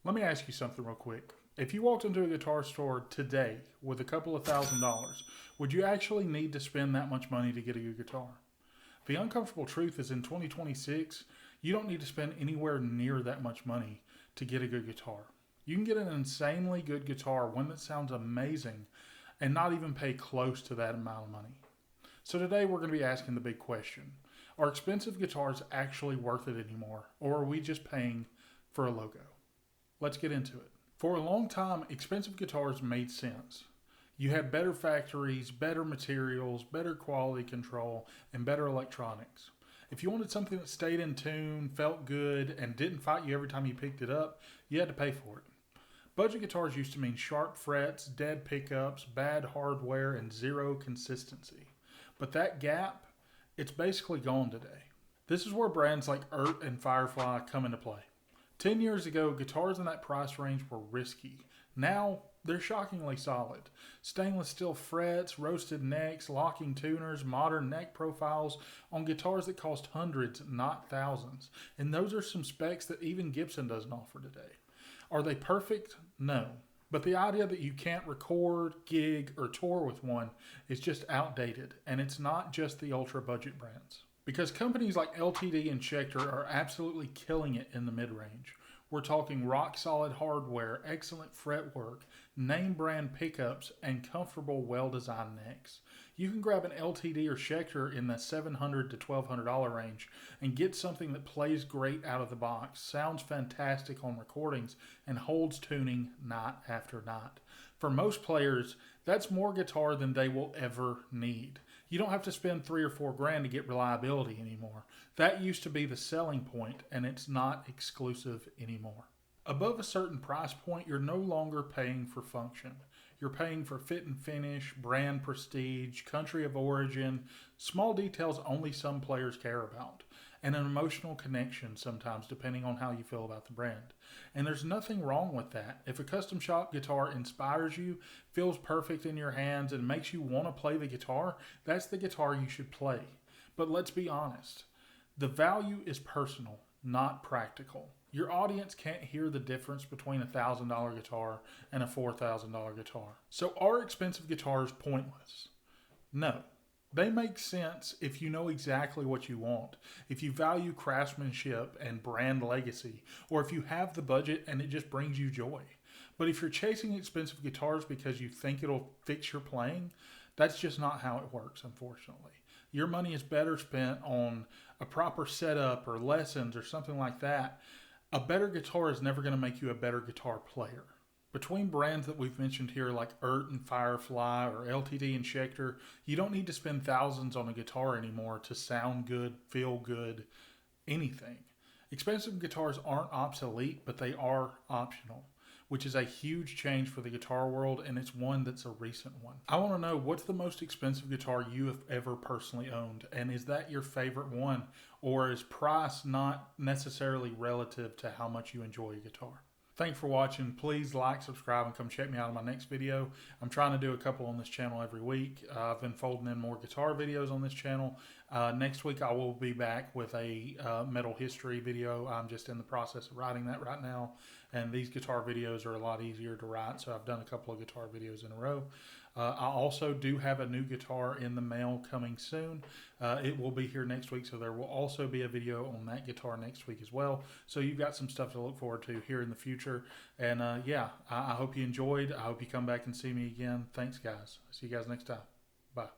Let me ask you something real quick. If you walked into a guitar store today with a couple of $1,000s, would you actually need to spend that much money to get a good guitar? The uncomfortable truth is in 2026, you don't need to spend anywhere near that much money to get a good guitar. You can get an insanely good guitar, one that sounds amazing, and not even pay close to that amount of money. So today we're going to be asking the big question. Are expensive guitars actually worth it anymore, or are we just paying for a logo? Let's get into it. For a long time, expensive guitars made sense. You had better factories, better materials, better quality control, and better electronics. If you wanted something that stayed in tune, felt good, and didn't fight you every time you picked it up, you had to pay for it. Budget guitars used to mean sharp frets, dead pickups, bad hardware, and zero consistency. But that gap, it's basically gone today. This is where brands like and Firefly come into play. 10 years ago, guitars in that price range were risky. Now, they're shockingly solid. Stainless steel frets, roasted necks, locking tuners, modern neck profiles on guitars that cost hundreds, not thousands. And those are some specs that even Gibson doesn't offer today. Are they perfect? No. But the idea that you can't record, gig, or tour with one is just outdated. And it's not just the ultra budget brands. Because companies like LTD and Schecter are absolutely killing it in the mid-range. We're talking rock-solid hardware, excellent fretwork, name brand pickups, and comfortable, well-designed necks. You can grab an LTD or Schecter in the $700 to $1,200 range and get something that plays great out of the box, sounds fantastic on recordings, and holds tuning night after night. For most players, that's more guitar than they will ever need. You don't have to spend $3 or $4 grand to get reliability anymore. That used to be the selling point, and it's not exclusive anymore. Above a certain price point, you're no longer paying for function. You're paying for fit and finish, brand prestige, country of origin, small details only some players care about, and an emotional connection sometimes depending on how you feel about the brand. And there's nothing wrong with that. If a custom shop guitar inspires you, feels perfect in your hands, and makes you want to play the guitar, that's the guitar you should play. But let's be honest, the value is personal, not practical. Your audience can't hear the difference between a $1,000 guitar and a $4,000 guitar. So are expensive guitars pointless? No. They make sense if you know exactly what you want, if you value craftsmanship and brand legacy, or if you have the budget and it just brings you joy. But if you're chasing expensive guitars because you think it'll fix your playing, that's just not how it works, unfortunately. Your money is better spent on a proper setup or lessons or something like that. A better guitar is never going to make you a better guitar player. Between brands that we've mentioned here like and Firefly or LTD and Schecter, you don't need to spend thousands on a guitar anymore to sound good, feel good, anything. Expensive guitars aren't obsolete, but they are optional, which is a huge change for the guitar world, and it's one that's a recent one. I want to know, what's the most expensive guitar you have ever personally owned, and is that your favorite one, or is price not necessarily relative to how much you enjoy a guitar? Thanks for watching. Please like, subscribe, and come check me out in my next video. I'm trying to do a couple on this channel every week. I've been folding in more guitar videos on this channel. Next week I will be back with a metal history video. I'm just in the process of writing that right now. And these guitar videos are a lot easier to write, so I've done a couple of guitar videos in a row. I also do have a new guitar in the mail coming soon. It will be here next week, so there will also be a video on that guitar next week as well. So you've got some stuff to look forward to here in the future. And yeah, I hope you enjoyed. I hope you come back and see me again. Thanks, guys. See you guys next time. Bye.